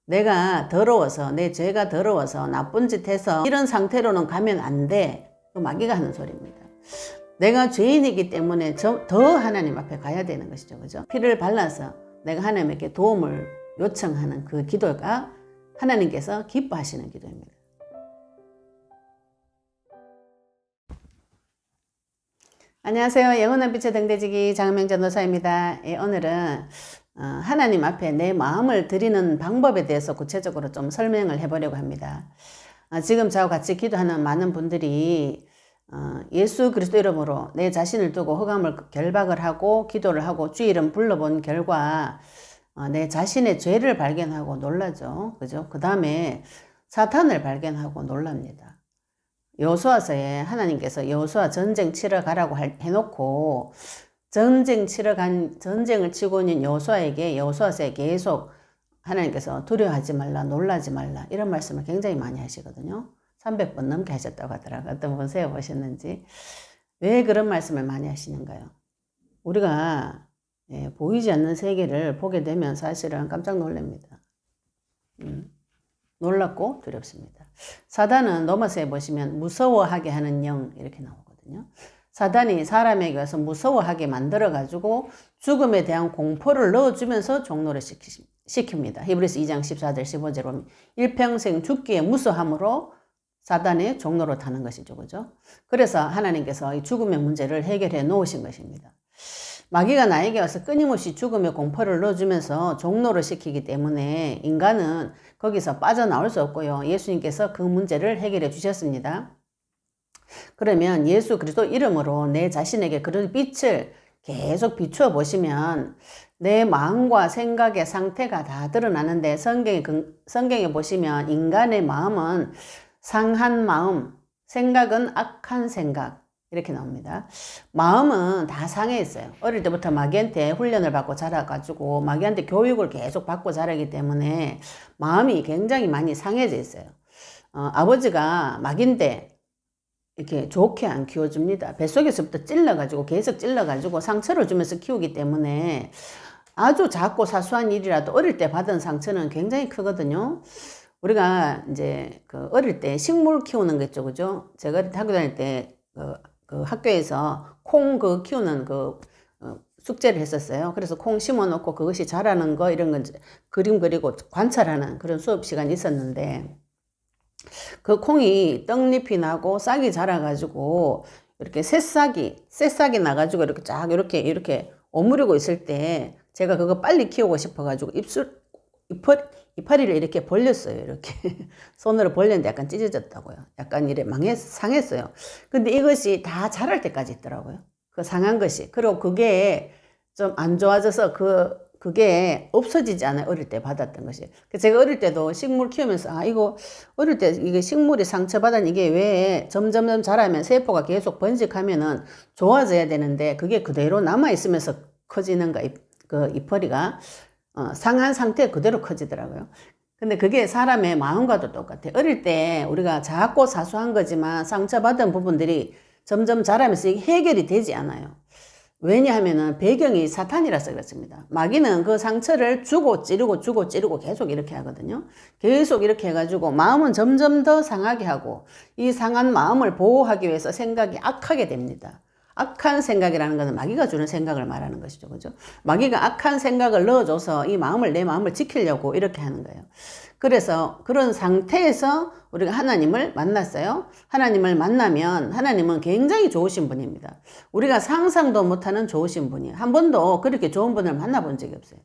내가 더러워서, 내 죄가 더러워서 나쁜 짓 해서 이런 상태로는 가면 안 돼. 그 마귀가 하는 소리입니다. 내가 죄인이기 때문에 더 하나님 앞에 가야 되는 것이죠. 그죠? 피를 발라서 내가 하나님께 도움을 요청하는 그 기도가 하나님께서 기뻐하시는 기도입니다. 안녕하세요. 영원한 빛의 등대지기 장명 전도사입니다. 오늘은 하나님 앞에 내 마음을 드리는 방법에 대해서 구체적으로 좀 설명을 해보려고 합니다. 지금 저와 같이 기도하는 많은 분들이 예수 그리스도 이름으로 내 자신을 두고 흑암을 결박을 하고 기도를 하고 주 이름 불러본 결과 내 자신의 죄를 발견하고 놀라죠. 그죠? 그 다음에 사탄을 발견하고 놀랍니다. 여호수아서에 하나님께서 여호수아 전쟁 치러 가라고 해놓고 전쟁을 치고 있는 여호수아서에 계속 하나님께서 두려워하지 말라, 놀라지 말라 이런 말씀을 굉장히 많이 하시거든요. 300번 넘게 하셨다고 하더라고요. 어떤 분 세어보셨는지. 왜 그런 말씀을 많이 하시는가요? 우리가 보이지 않는 세계를 보게 되면 사실은 깜짝 놀랍니다. 놀랍고 두렵습니다. 사단은 로마서에 보시면 무서워하게 하는 영 이렇게 나오거든요. 사단이 사람에게 와서 무서워하게 만들어가지고 죽음에 대한 공포를 넣어주면서 종노를 시킵니다. 히브리서 2장 14절 15절 보면 일평생 죽기에 무서함으로 사단의 종노로 타는 것이죠. 그죠? 그래서 하나님께서 이 죽음의 문제를 해결해 놓으신 것입니다. 마귀가 나에게 와서 끊임없이 죽음의 공포를 넣어주면서 종노를 시키기 때문에 인간은 거기서 빠져나올 수 없고요. 예수님께서 그 문제를 해결해 주셨습니다. 그러면 예수 그리스도 이름으로 내 자신에게 그런 빛을 계속 비추어 보시면 내 마음과 생각의 상태가 다 드러나는데 성경에 보시면 인간의 마음은 상한 마음, 생각은 악한 생각 이렇게 나옵니다. 마음은 다 상해 있어요. 어릴 때부터 마귀한테 훈련을 받고 자라가지고 마귀한테 교육을 계속 받고 자라기 때문에 마음이 굉장히 많이 상해져 있어요. 아버지가 마귀인데 이렇게 좋게 안 키워줍니다. 뱃속에서부터 찔러가지고 계속 찔러가지고 상처를 주면서 키우기 때문에 아주 작고 사소한 일이라도 어릴 때 받은 상처는 굉장히 크거든요. 우리가 이제 어릴 때 식물 키우는 거 있죠, 그죠? 제가 어릴 때 학교 다닐 때 그 학교에서 콩 키우는 숙제를 했었어요. 그래서 콩 심어 놓고 그것이 자라는 거 이런 건 그림 그리고 관찰하는 그런 수업 시간이 있었는데 그 콩이 떡잎이 나고 싹이 자라가지고 이렇게 새싹이 나가지고 이렇게 쫙 이렇게 오므리고 있을 때 제가 그거 빨리 키우고 싶어가지고 이파리를 이렇게 벌렸어요. 이렇게 손으로 벌렸는데 약간 찢어졌다고요. 약간 상했어요. 근데 이것이 다 자랄 때까지 있더라고요. 그 상한 것이. 그리고 그게 좀 안 좋아져서 그게 없어지지 않아요. 어릴 때 받았던 것이. 제가 어릴 때도 식물 키우면서 이거 어릴 때 이게 식물이 상처받은 이게 왜 점점 자라면 세포가 계속 번식하면은 좋아져야 되는데 그게 그대로 남아있으면서 커지는가 그 이파리가 상한 상태 그대로 커지더라고요. 근데 그게 사람의 마음과도 똑같아요. 어릴 때 우리가 작고 사소한 거지만 상처받은 부분들이 점점 자라면서 이게 해결이 되지 않아요. 왜냐하면은 배경이 사탄이라서 그렇습니다. 마귀는 그 상처를 주고 찌르고 계속 이렇게 하거든요. 계속 이렇게 해가지고 마음은 점점 더 상하게 하고 이 상한 마음을 보호하기 위해서 생각이 악하게 됩니다. 악한 생각이라는 것은 마귀가 주는 생각을 말하는 것이죠. 그죠? 마귀가 악한 생각을 넣어줘서 내 마음을 지키려고 이렇게 하는 거예요. 그래서 그런 상태에서 우리가 하나님을 만났어요. 하나님을 만나면 하나님은 굉장히 좋으신 분입니다. 우리가 상상도 못하는 좋으신 분이에요. 한 번도 그렇게 좋은 분을 만나본 적이 없어요.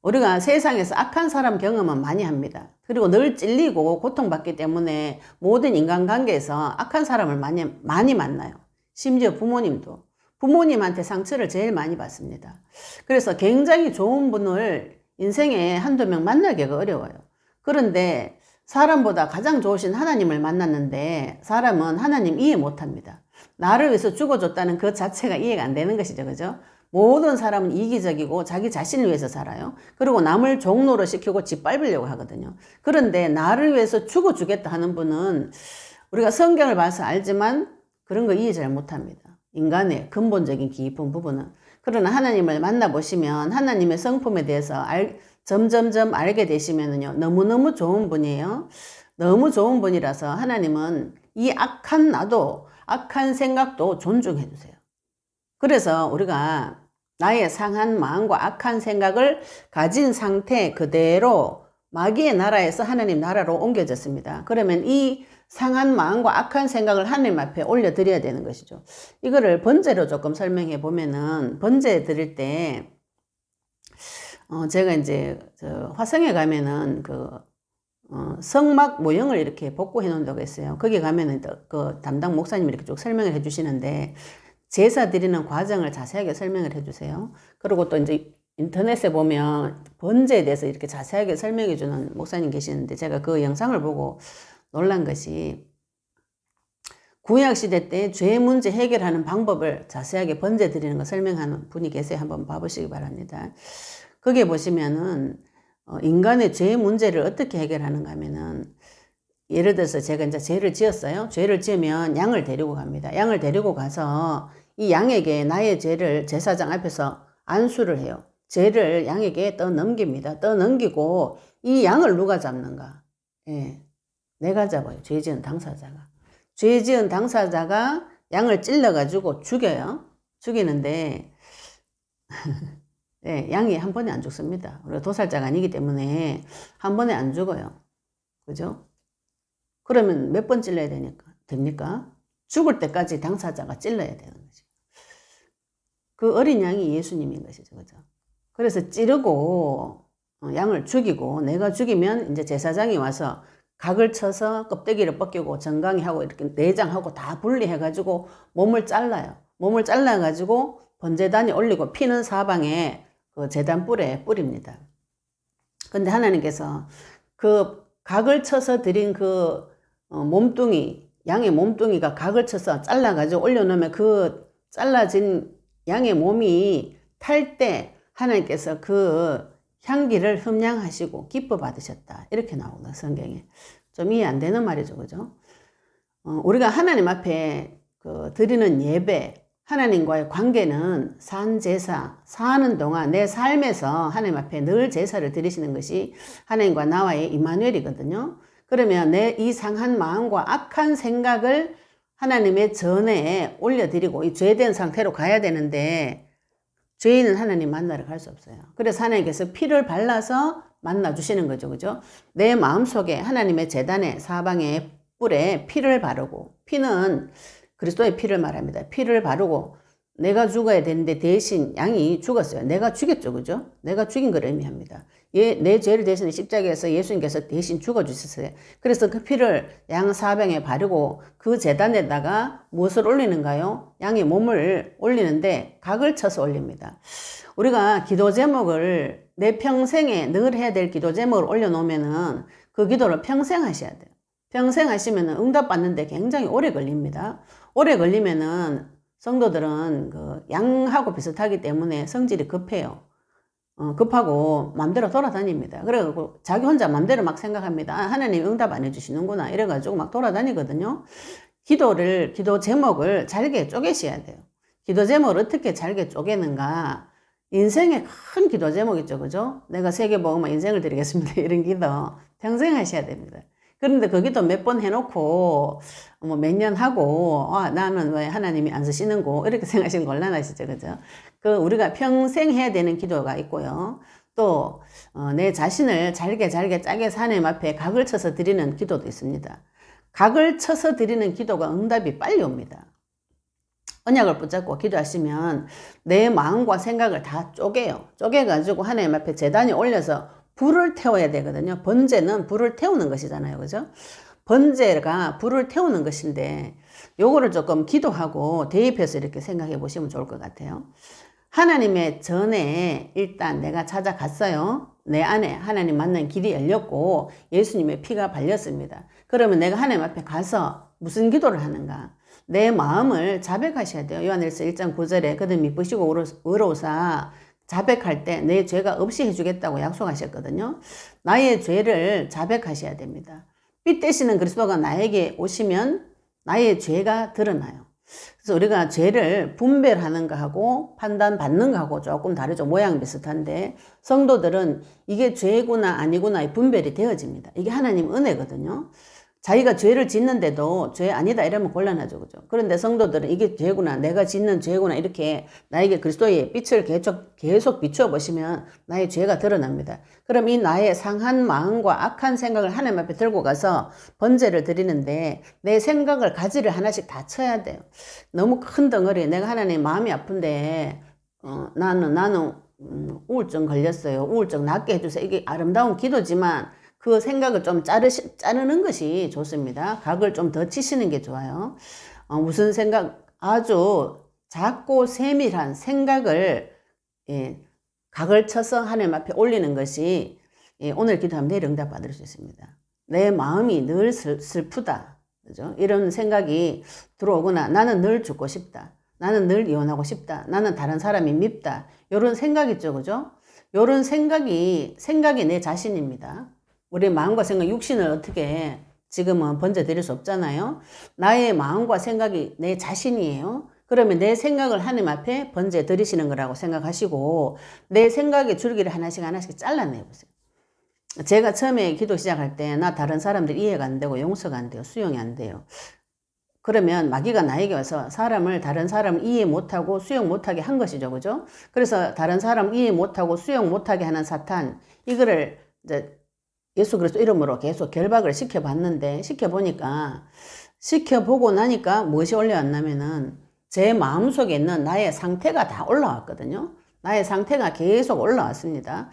우리가 세상에서 악한 사람 경험은 많이 합니다. 그리고 늘 찔리고 고통받기 때문에 모든 인간관계에서 악한 사람을 많이 만나요. 심지어 부모님도 부모님한테 상처를 제일 많이 받습니다. 그래서 굉장히 좋은 분을 인생에 한두 명 만나기가 어려워요. 그런데 사람보다 가장 좋으신 하나님을 만났는데 사람은 하나님 이해 못합니다. 나를 위해서 죽어줬다는 그 자체가 이해가 안 되는 것이죠. 그죠? 모든 사람은 이기적이고 자기 자신을 위해서 살아요. 그리고 남을 종노로 시키고 짓밟으려고 하거든요. 그런데 나를 위해서 죽어주겠다 하는 분은 우리가 성경을 봐서 알지만 그런 거 이해 잘 못합니다. 인간의 근본적인 깊은 부분은. 그러나 하나님을 만나보시면 하나님의 성품에 대해서 점점점 알게 되시면은요, 너무너무 좋은 분이에요. 너무 좋은 분이라서 하나님은 이 악한 나도, 악한 생각도 존중해 주세요. 그래서 우리가 나의 상한 마음과 악한 생각을 가진 상태 그대로 마귀의 나라에서 하나님 나라로 옮겨졌습니다. 그러면 이 상한 마음과 악한 생각을 하나님 앞에 올려드려야 되는 것이죠. 이거를 번제로 조금 설명해 보면은, 번제 드릴 때, 제가 이제 화성에 가면은 성막 모형을 이렇게 복구해 놓는다고 했어요. 거기 가면은 그 담당 목사님이 이렇게 쭉 설명을 해 주시는데, 제사 드리는 과정을 자세하게 설명을 해 주세요. 그리고 또 이제 인터넷에 보면 번제에 대해서 이렇게 자세하게 설명해 주는 목사님 계시는데, 제가 그 영상을 보고 놀란 것이, 구약시대 때 죄 문제 해결하는 방법을 자세하게 번제 드리는 거 설명하는 분이 계세요. 한번 봐보시기 바랍니다. 거기에 보시면은 인간의 죄 문제를 어떻게 해결하는가 하면은, 예를 들어서 제가 이제 죄를 지었어요. 죄를 지으면 양을 데리고 갑니다. 양을 데리고 가서 이 양에게 나의 죄를 제사장 앞에서 안수를 해요. 죄를 양에게 떠넘깁니다. 떠넘기고 이 양을 누가 잡는가? 예, 내가 잡아요. 죄 지은 당사자가. 죄 지은 당사자가 양을 찔러가지고 죽여요. 죽이는데 예, 양이 한 번에 안 죽습니다. 우리가 도살자가 아니기 때문에 한 번에 안 죽어요. 그죠? 그러면 몇 번 찔러야 됩니까? 죽을 때까지 당사자가 찔러야 되는 거죠. 그 어린 양이 예수님인 것이죠. 그죠? 그래서 찌르고 양을 죽이고, 내가 죽이면 이제 제사장이 와서 각을 쳐서 껍데기를 벗기고 정강이 하고 이렇게 내장하고 다 분리해가지고 몸을 잘라요. 몸을 잘라가지고 번제단에 올리고 피는 사방에 그 제단불에 뿌립니다. 근데 하나님께서 그 각을 쳐서 드린 그 몸뚱이, 양의 몸뚱이가 각을 쳐서 잘라가지고 올려놓으면 그 잘라진 양의 몸이 탈 때 하나님께서 그 향기를 흠양하시고 기뻐 받으셨다. 이렇게 나오거든요, 성경에. 좀 이해 안 되는 말이죠, 그죠? 우리가 하나님 앞에 드리는 예배, 하나님과의 관계는 산제사, 사는 동안 내 삶에서 하나님 앞에 늘 제사를 드리시는 것이 하나님과 나와의 이마누엘이거든요. 그러면 내 이 상한 마음과 악한 생각을 하나님의 전에 올려드리고 이 죄된 상태로 가야 되는데, 죄인은 하나님 만나러 갈 수 없어요. 그래서 하나님께서 피를 발라서 만나주시는 거죠. 그죠? 내 마음속에 하나님의 제단에 사방에 뿔에 피를 바르고, 피는 그리스도의 피를 말합니다. 피를 바르고 내가 죽어야 되는데 대신 양이 죽었어요. 내가 죽였죠. 그죠? 내가 죽인 걸 의미합니다. 내 죄를 대신 십자가에서 예수님께서 대신 죽어주셨어요. 그래서 그 피를 양 사방에 바르고 그 제단에다가 무엇을 올리는가요? 양의 몸을 올리는데 각을 쳐서 올립니다. 우리가 기도 제목을 내 평생에 늘 해야 될 기도 제목을 올려놓으면은 그 기도를 평생 하셔야 돼요. 평생 하시면은 응답받는데 굉장히 오래 걸립니다. 오래 걸리면은 성도들은 양하고 비슷하기 때문에 성질이 급해요. 급하고 맘대로 돌아다닙니다. 그래가지고 자기 혼자 맘대로 막 생각합니다. 하나님 응답 안 해주시는구나. 이래가지고 막 돌아다니거든요. 기도 제목을 잘게 쪼개셔야 돼요. 기도 제목을 어떻게 잘게 쪼개는가. 인생의 큰 기도 제목 있죠. 그죠? 내가 세계복음화 인생을 드리겠습니다. 이런 기도 평생 하셔야 됩니다. 그런데 거기도 몇 번 해놓고 뭐 몇 년 하고 나는 왜 하나님이 안 쓰시는고 이렇게 생각하시면 곤란하시죠. 그죠? 우리가 평생 해야 되는 기도가 있고요. 또 내 자신을 잘게 짜게서 하나님 앞에 각을 쳐서 드리는 기도도 있습니다. 각을 쳐서 드리는 기도가 응답이 빨리 옵니다. 언약을 붙잡고 기도하시면 내 마음과 생각을 다 쪼개가지고 하나님 앞에 제단에 올려서 불을 태워야 되거든요. 번제는 불을 태우는 것이잖아요. 그죠? 번제가 불을 태우는 것인데 요거를 조금 기도하고 대입해서 이렇게 생각해 보시면 좋을 것 같아요. 하나님의 전에 일단 내가 찾아갔어요. 내 안에 하나님 만난 길이 열렸고 예수님의 피가 발렸습니다. 그러면 내가 하나님 앞에 가서 무슨 기도를 하는가? 내 마음을 자백하셔야 돼요. 요한일서 1장 9절에 그들 미쁘시고 의로우사 자백할 때 내 죄가 없이 해주겠다고 약속하셨거든요. 나의 죄를 자백하셔야 됩니다. 빛 되시는 그리스도가 나에게 오시면 나의 죄가 드러나요. 그래서 우리가 죄를 분별하는 거하고 판단받는 거하고 조금 다르죠. 모양 비슷한데 성도들은 이게 죄구나 아니구나의 분별이 되어집니다. 이게 하나님 은혜거든요. 자기가 죄를 짓는데도 죄 아니다 이러면 곤란하죠. 그죠? 그런데 성도들은 이게 죄구나, 내가 짓는 죄구나 이렇게 나에게 그리스도의 빛을 계속 비춰보시면 나의 죄가 드러납니다. 그럼 이 나의 상한 마음과 악한 생각을 하나님 앞에 들고 가서 번제를 드리는데 내 생각을 가지를 하나씩 다 쳐야 돼요. 너무 큰 덩어리, 내가 하나님 마음이 아픈데 나는 우울증 걸렸어요. 우울증 낫게 해주세요. 이게 아름다운 기도지만 그 생각을 좀 자르는 것이 좋습니다. 각을 좀 더 치시는 게 좋아요. 무슨 생각, 아주 작고 세밀한 생각을, 각을 쳐서 하나님 앞에 올리는 것이, 오늘 기도하면 내일 응답 받을 수 있습니다. 내 마음이 늘 슬프다. 그죠? 이런 생각이 들어오거나 나는 늘 죽고 싶다. 나는 늘 이혼하고 싶다. 나는 다른 사람이 밉다. 이런 생각 있죠. 그죠? 이런 생각이 내 자신입니다. 우리 마음과 생각, 육신을 어떻게 지금은 번제 드릴 수 없잖아요. 나의 마음과 생각이 내 자신이에요. 그러면 내 생각을 하나님 앞에 번제 드리시는 거라고 생각하시고 내 생각의 줄기를 하나씩 잘라내보세요. 제가 처음에 기도 시작할 때 나 다른 사람들 이해가 안 되고 용서가 안 돼요. 수용이 안 돼요. 그러면 마귀가 나에게 와서 다른 사람을 이해 못하고 수용 못하게 한 것이죠. 그죠? 그래서 다른 사람 이해 못하고 수용 못하게 하는 사탄, 이거를 이제 예수 그리스도 이름으로 계속 결박을 시켜봤는데, 시켜보고 나니까 무엇이 올라왔냐면은 제 마음속에 있는 나의 상태가 다 올라왔거든요. 나의 상태가 계속 올라왔습니다.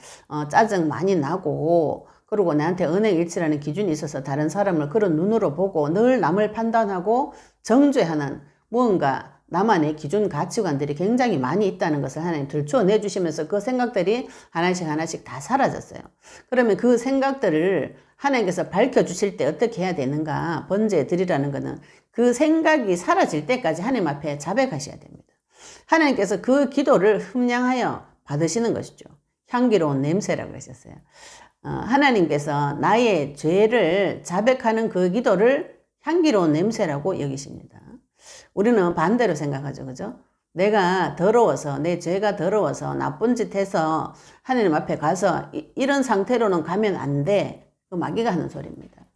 짜증 많이 나고, 그리고 나한테 은행일치라는 기준이 있어서 다른 사람을 그런 눈으로 보고 늘 남을 판단하고 정죄하는 무언가 나만의 기준 가치관들이 굉장히 많이 있다는 것을 하나님 들춰내 주시면서 그 생각들이 하나씩 다 사라졌어요. 그러면 그 생각들을 하나님께서 밝혀주실 때 어떻게 해야 되는가? 번제 드리라는 것은 그 생각이 사라질 때까지 하나님 앞에 자백하셔야 됩니다. 하나님께서 그 기도를 흠량하여 받으시는 것이죠. 향기로운 냄새라고 하셨어요. 하나님께서 나의 죄를 자백하는 그 기도를 향기로운 냄새라고 여기십니다. 우리는 반대로 생각하죠. 그죠? 내가 더러워서, 내 죄가 더러워서 나쁜 짓 해서 하나님 앞에 가서 이런 상태로는 가면 안 돼. 그 마귀가 하는 소리입니다.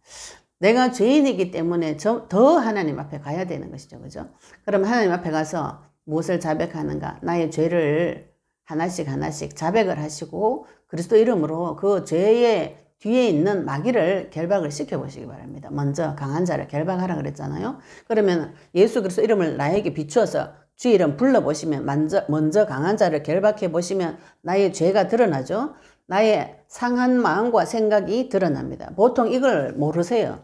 내가 죄인이기 때문에 더 하나님 앞에 가야 되는 것이죠. 그죠? 그럼 하나님 앞에 가서 무엇을 자백하는가? 나의 죄를 하나씩 자백을 하시고 그리스도 이름으로 그 죄의 뒤에 있는 마귀를 결박을 시켜보시기 바랍니다. 먼저 강한 자를 결박하라 그랬잖아요. 그러면 예수 그리스도 이름을 나에게 비추어서 주의 이름 불러보시면 먼저 강한 자를 결박해 보시면 나의 죄가 드러나죠. 나의 상한 마음과 생각이 드러납니다. 보통 이걸 모르세요.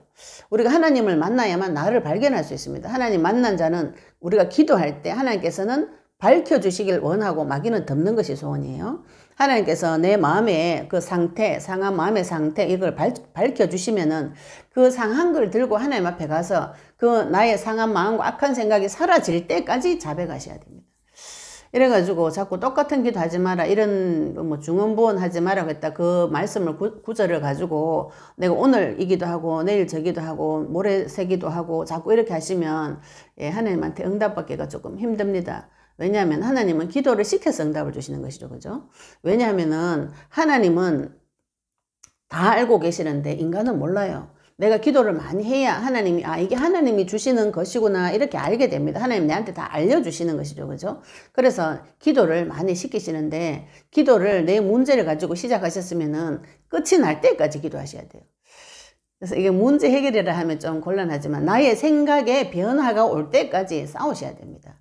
우리가 하나님을 만나야만 나를 발견할 수 있습니다. 하나님 만난 자는 우리가 기도할 때 하나님께서는 밝혀주시길 원하고 마귀는 덮는 것이 소원이에요. 하나님께서 내 마음의 그 상태, 상한 마음의 상태, 이걸 밝혀주시면은 그 상한 걸 들고 하나님 앞에 가서 그 나의 상한 마음과 악한 생각이 사라질 때까지 자백하셔야 됩니다. 이래가지고 자꾸 똑같은 기도 하지 마라, 이런 뭐 중언부언 하지 마라고 했다. 그 말씀을 구절을 가지고 내가 오늘 이 기도하고 내일 저 기도하고 모레 새 기도하고 자꾸 이렇게 하시면 하나님한테 응답받기가 조금 힘듭니다. 왜냐하면 하나님은 기도를 시켜서 응답을 주시는 것이죠. 그죠? 왜냐하면은 하나님은 다 알고 계시는데 인간은 몰라요. 내가 기도를 많이 해야 하나님이 이게 하나님이 주시는 것이구나 이렇게 알게 됩니다. 하나님 내한테 다 알려주시는 것이죠. 그죠? 그래서 기도를 많이 시키시는데 기도를 내 문제를 가지고 시작하셨으면은 끝이 날 때까지 기도하셔야 돼요. 그래서 이게 문제 해결이라 하면 좀 곤란하지만 나의 생각에 변화가 올 때까지 싸우셔야 됩니다.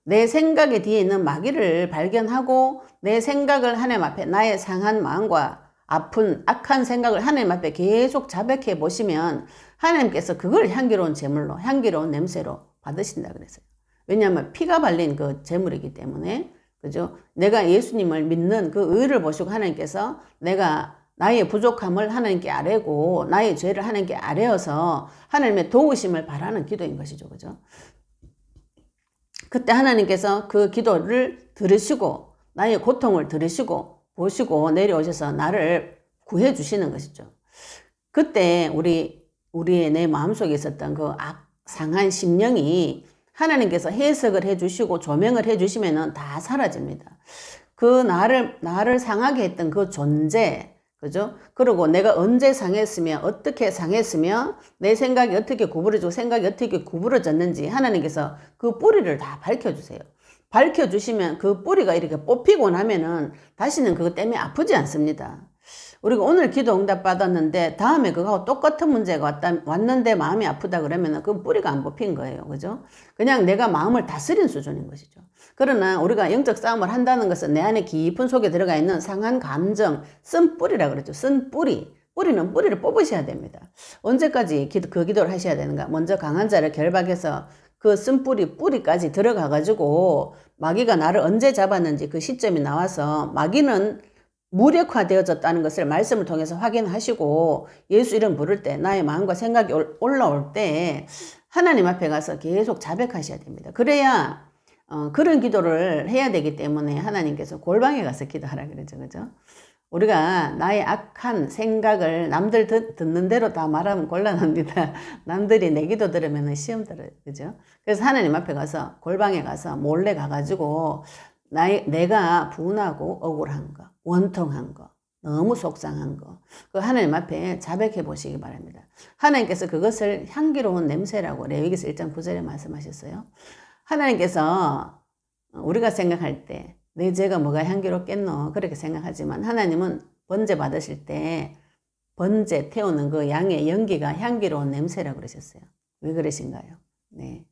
내 생각의 뒤에 있는 마귀를 발견하고 내 생각을 하나님 앞에 나의 상한 마음과 아픈 악한 생각을 하나님 앞에 계속 자백해 보시면 하나님께서 그걸 향기로운 제물로 향기로운 냄새로 받으신다 그랬어요. 왜냐하면 피가 발린 그 제물이기 때문에 그죠? 내가 예수님을 믿는 그 의를 보시고 하나님께서 내가 나의 부족함을 하나님께 아뢰고 나의 죄를 하나님께 아뢰어서 하나님의 도우심을 바라는 기도인 것이죠. 그죠? 그때 하나님께서 그 기도를 들으시고 나의 고통을 들으시고 보시고 내려오셔서 나를 구해 주시는 것이죠. 그때 우리의 내 마음속에 있었던 그 상한 심령이 하나님께서 해석을 해주시고 조명을 해주시면은 다 사라집니다. 그 나를 상하게 했던 그 존재, 그죠? 그리고 내가 언제 상했으며, 어떻게 상했으며, 내 생각이 어떻게 구부러지고 생각이 어떻게 구부러졌는지 하나님께서 그 뿌리를 다 밝혀주세요. 밝혀주시면 그 뿌리가 이렇게 뽑히고 나면은 다시는 그것 때문에 아프지 않습니다. 우리가 오늘 기도 응답 받았는데 다음에 그거하고 똑같은 문제가 왔는데 마음이 아프다 그러면 그 뿌리가 안 뽑힌 거예요. 그죠? 그냥 내가 마음을 다스린 수준인 것이죠. 그러나 우리가 영적 싸움을 한다는 것은 내 안에 깊은 속에 들어가 있는 상한 감정, 쓴 뿌리라 그랬죠. 쓴 뿌리. 뿌리는 뿌리를 뽑으셔야 됩니다. 언제까지 그 기도를 하셔야 되는가? 먼저 강한 자를 결박해서 그 쓴 뿌리까지 들어가가지고 마귀가 나를 언제 잡았는지 그 시점이 나와서 마귀는 무력화되어졌다는 것을 말씀을 통해서 확인하시고 예수 이름 부를 때 나의 마음과 생각이 올라올 때 하나님 앞에 가서 계속 자백하셔야 됩니다. 그래야 그런 기도를 해야 되기 때문에 하나님께서 골방에 가서 기도하라 그러죠. 그죠? 우리가 나의 악한 생각을 남들 듣는 대로 다 말하면 곤란합니다. 남들이 내 기도 들으면 시험 들어요. 그죠? 그래서 하나님 앞에 가서 골방에 가서 몰래 가가지고 내가 분하고 억울한 거, 원통한 거, 너무 속상한 거, 그 하나님 앞에 자백해 보시기 바랍니다. 하나님께서 그것을 향기로운 냄새라고 레위기서 1장 9절에 말씀하셨어요. 하나님께서 우리가 생각할 때 내 죄가 뭐가 향기롭겠노 그렇게 생각하지만 하나님은 번제 받으실 때 번제 태우는 그 양의 연기가 향기로운 냄새라고 그러셨어요. 왜 그러신가요? 네,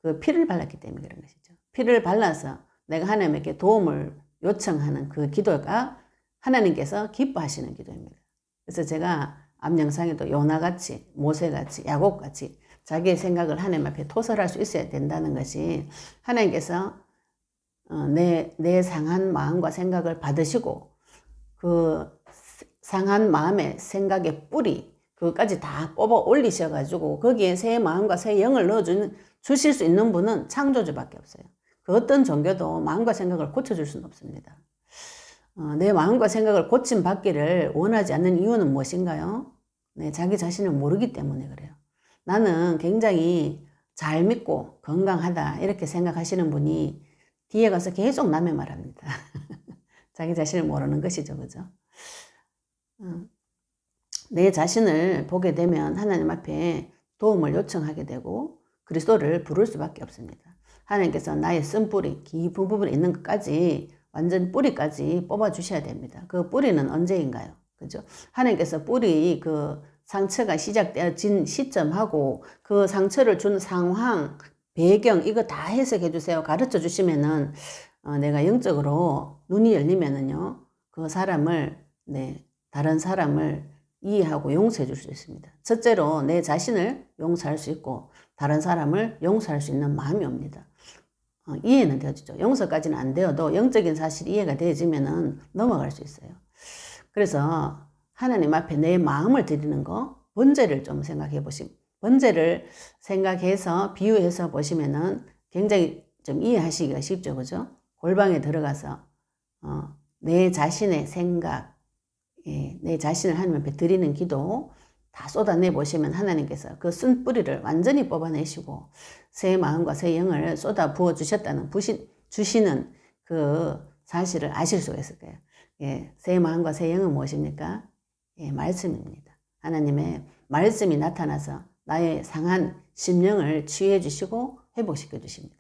그 피를 발랐기 때문에 그런 것이죠. 피를 발라서 내가 하나님께 도움을 요청하는 그 기도가 하나님께서 기뻐하시는 기도입니다. 그래서 제가 앞 영상에도 요나같이 모세같이 야곱같이 자기의 생각을 하나님 앞에 토설할 수 있어야 된다는 것이 하나님께서 내 상한 마음과 생각을 받으시고 그 상한 마음의 생각의 뿌리 그것까지 다 뽑아 올리셔가지고 거기에 새 마음과 새 영을 주실 수 있는 분은 창조주밖에 없어요. 그 어떤 종교도 마음과 생각을 고쳐줄 수는 없습니다. 내 마음과 생각을 고침받기를 원하지 않는 이유는 무엇인가요? 네, 자기 자신을 모르기 때문에 그래요. 나는 굉장히 잘 믿고 건강하다 이렇게 생각하시는 분이 뒤에 가서 계속 남의 말합니다. 자기 자신을 모르는 것이죠. 그죠? 내 자신을 보게 되면 하나님 앞에 도움을 요청하게 되고 그리스도를 부를 수밖에 없습니다. 하나님께서 나의 쓴 뿌리, 깊은 부분에 있는 것까지 완전 뿌리까지 뽑아 주셔야 됩니다. 그 뿌리는 언제인가요? 그죠? 하나님께서 뿌리 그 상처가 시작되어진 시점하고 그 상처를 준 상황, 배경 이거 다 해석해 주세요. 가르쳐 주시면은 내가 영적으로 눈이 열리면은요. 그 사람을 다른 사람을 이해하고 용서해 줄 수 있습니다. 첫째로 내 자신을 용서할 수 있고 다른 사람을 용서할 수 있는 마음이 옵니다. 이해는 되어지죠. 용서까지는 안 되어도 영적인 사실이 이해가 되어지면은 넘어갈 수 있어요. 그래서 하나님 앞에 내 마음을 드리는 거 번제를 좀 생각해 보시면 번제를 생각해서 비유해서 보시면은 굉장히 좀 이해하시기가 쉽죠. 그죠? 골방에 들어가서 내 자신의 생각, 내 자신을 하나님 앞에 드리는 기도 다 쏟아내 보시면 하나님께서 그 쓴 뿌리를 완전히 뽑아내시고 새 마음과 새 영을 쏟아 부어 주셨다는 주시는 그 사실을 아실 수가 있을 거예요. 새 마음과 새 영은 무엇입니까? 말씀입니다. 하나님의 말씀이 나타나서 나의 상한 심령을 치유해 주시고 회복시켜 주십니다.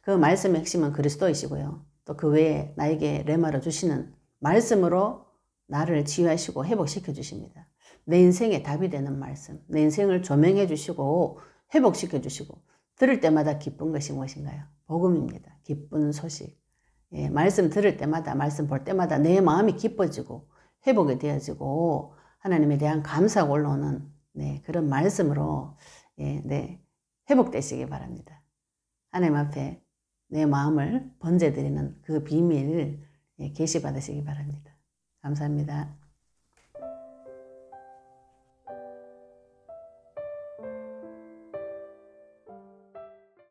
그 말씀의 핵심은 그리스도이시고요. 또 그 외에 나에게 레마로 주시는 말씀으로 나를 치유하시고 회복시켜 주십니다. 내 인생의 답이 되는 말씀, 내 인생을 조명해 주시고 회복시켜 주시고 들을 때마다 기쁜 것이 무엇인가요? 복음입니다. 기쁜 소식. 말씀 들을 때마다 말씀 볼 때마다 내 마음이 기뻐지고 회복이 되어지고 하나님에 대한 감사가 올라오는 그런 말씀으로 회복되시기 바랍니다. 하나님 앞에 내 마음을 번제드리는 그 비밀 계시 받으시기 바랍니다. 감사합니다.